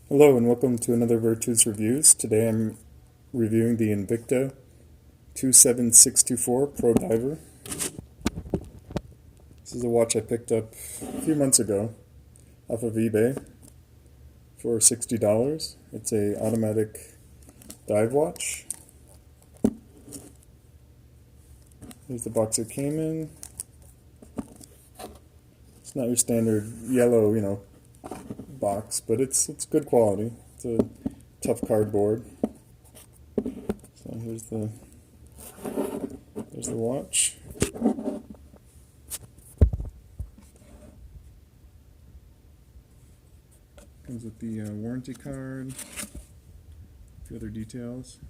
Hello and welcome to another Virtus Reviews. Today I'm reviewing the Invicta 27624 Pro Diver. This is a watch I picked up a few months ago off of eBay for $60. It's a automatic dive watch. Here's the box it came in. It's not your standard yellow, box, but it's good quality. It's a tough cardboard. So there's the watch. Comes with the warranty card, a few other details.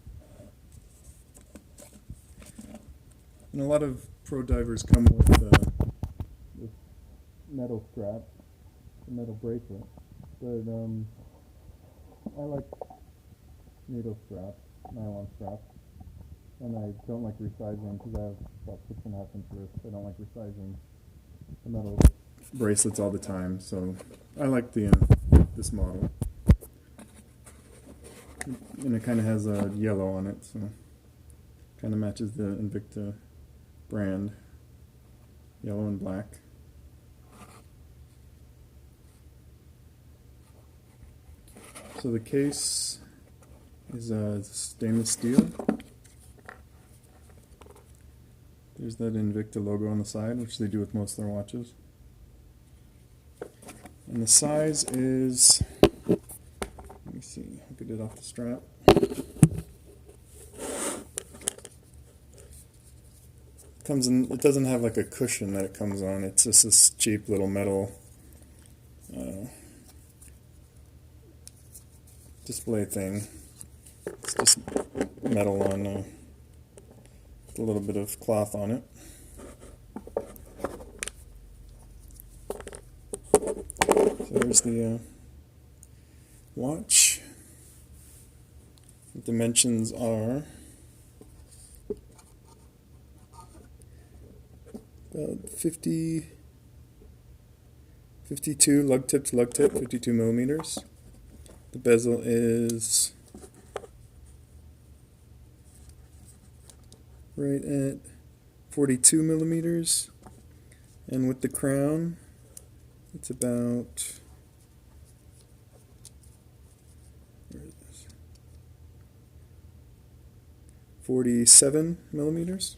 And a lot of pro divers come with metal strap, a metal bracelet. But I like nylon strap, and I don't like resizing because I have about 6.5 inch wrist. I don't like resizing the metal bracelets all the time, so I like this model. And it kind of has a yellow on it, so kind of matches the Invicta brand, yellow and black. So the case is stainless steel. There's that Invicta logo on the side, which they do with most of their watches. And the size is, let me see, I'll get it off the strap. It doesn't have like a cushion that it comes on. It's just this cheap little metal display thing. It's just metal on with a little bit of cloth on it. So there's the watch. The dimensions are about 52 lug tip to lug tip, 52 millimeters. The bezel is right at 42 millimeters, and with the crown, it's about 47 millimeters.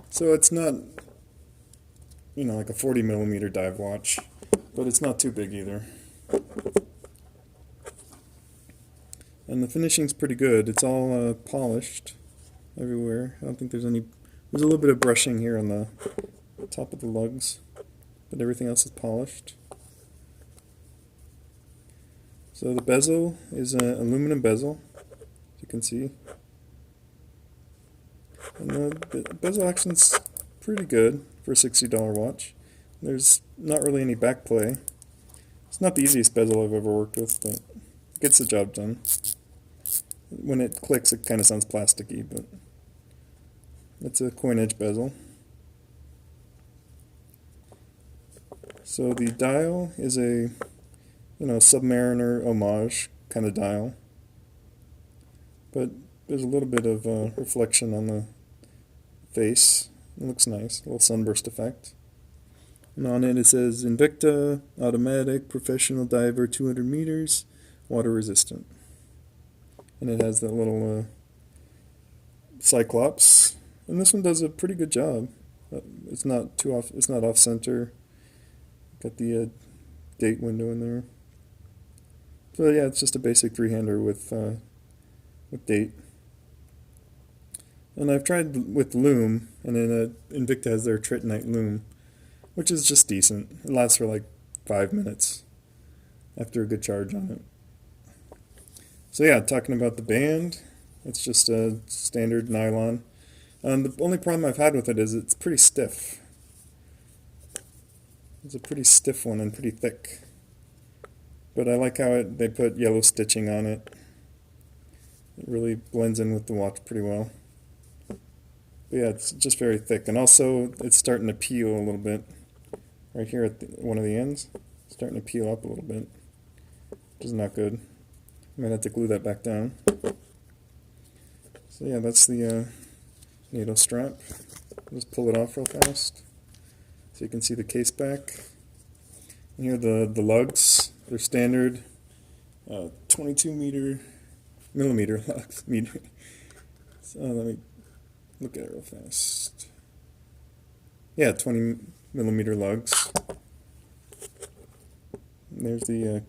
So it's not, like a 40 millimeter dive watch, but it's not too big either. And the finishing's pretty good. It's all polished everywhere. I don't think there's a little bit of brushing here on the top of the lugs, but everything else is polished. So the bezel is an aluminum bezel, as you can see. And the bezel action's pretty good for a $60 watch. There's not really any back play. It's not the easiest bezel I've ever worked with, but it gets the job done. When it clicks, it kind of sounds plasticky, but it's a coin edge bezel. So the dial is a Submariner homage kind of dial, but there's a little bit of reflection on the face. It looks nice, a little sunburst effect. And on it says Invicta, automatic, professional diver, 200 meters, water resistant. And it has that little cyclops, and this one does a pretty good job. It's not too off. It's not off center. Got the date window in there. So yeah, it's just a basic three-hander with date. And I've tried with loom, and then Invicta has their Tritonite loom, which is just decent. It lasts for like 5 minutes after a good charge on it. So yeah, talking about the band, it's just a standard nylon. The only problem I've had with it is it's pretty stiff. It's a pretty stiff one and pretty thick. But I like how they put yellow stitching on it. It really blends in with the watch pretty well. But yeah, it's just very thick. And also, it's starting to peel a little bit. Right here at one of the ends. It's starting to peel up a little bit, which is not good. Might have to glue that back down. So yeah, that's the NATO strap. Just pull it off real fast so you can see the case back. And here are the lugs. They're standard 22 millimeter lugs. So let me look at it real fast. Yeah, 20 millimeter lugs. And there's the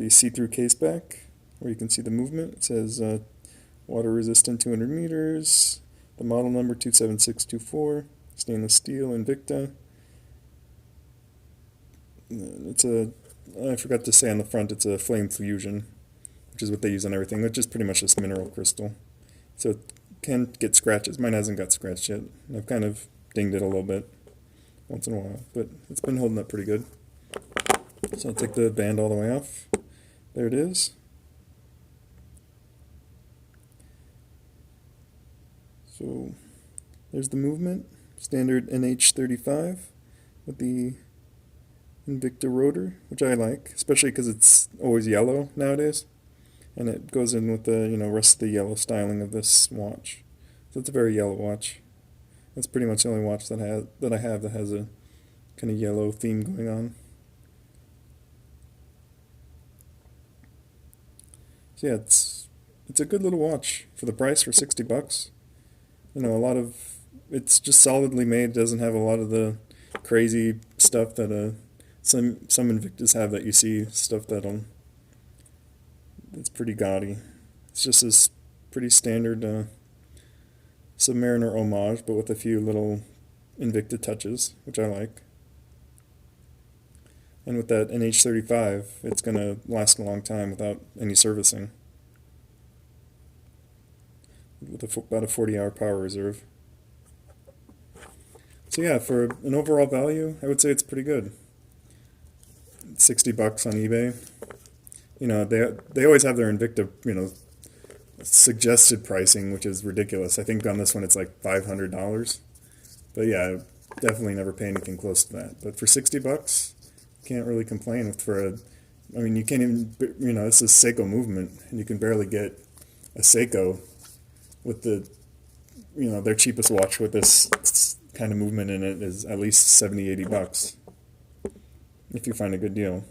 see-through case back where you can see the movement. It says water resistant 200 meters. The model number 27624. Stainless steel Invicta. It's I forgot to say on the front, it's a flame fusion, which is what they use on everything, which is pretty much just mineral crystal. So it can get scratches. Mine hasn't got scratched yet. I've kind of dinged it a little bit once in a while, but it's been holding up pretty good. So I'll take the band all the way off. There it is. So there's the movement, standard NH-35 with the Invicta rotor, which I like, especially because it's always yellow nowadays, and it goes in with the rest of the yellow styling of this watch. So it's a very yellow watch. That's pretty much the only watch that I have that has a kind of yellow theme going on. So yeah, it's a good little watch for the price, for $60. It's just solidly made. It doesn't have a lot of the crazy stuff that some Invictas have that you see, stuff that's pretty gaudy. It's just this pretty standard Submariner homage, but with a few little Invicta touches, which I like. And with that NH-35, it's going to last a long time without any servicing, with about a 40-hour power reserve. So yeah, for an overall value, I would say it's pretty good. $60 on eBay. They always have their Invicta, suggested pricing, which is ridiculous. I think on this one it's like $500. But yeah, I definitely never pay anything close to that. But for $60, can't really complain you can't even, this is Seiko movement, and you can barely get a Seiko with their cheapest watch with this kind of movement in it is at least $70-$80 if you find a good deal.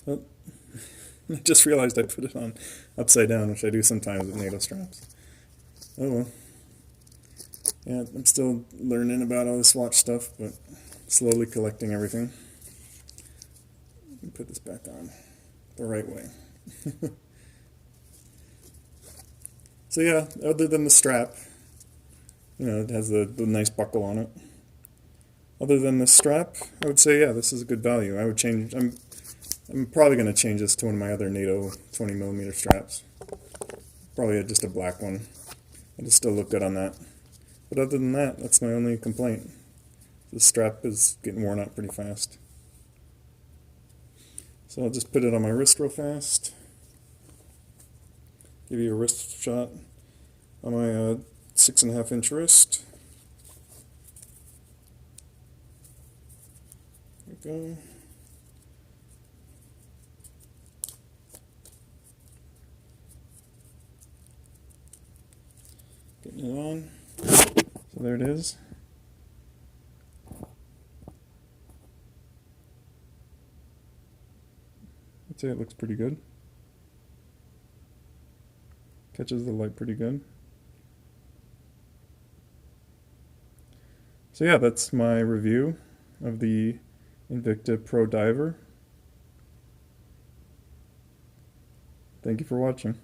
Oh, I just realized I put it on upside down, which I do sometimes with NATO straps. Oh well. Yeah, I'm still learning about all this watch stuff, but slowly collecting everything. Let me put this back on the right way. So yeah, other than the strap, it has the nice buckle on it. Other than the strap, I would say, yeah, this is a good value. I would change. I'm probably going to change this to one of my other NATO 20mm straps. Probably just a black one. It'll still look good on that. But other than that, that's my only complaint. The strap is getting worn out pretty fast. So I'll just put it on my wrist real fast. Give you a wrist shot on my 6.5-inch wrist. There we go. Getting it on. So there it is. I'd say it looks pretty good. Catches the light pretty good. So yeah, that's my review of the Invicta Pro Diver. Thank you for watching.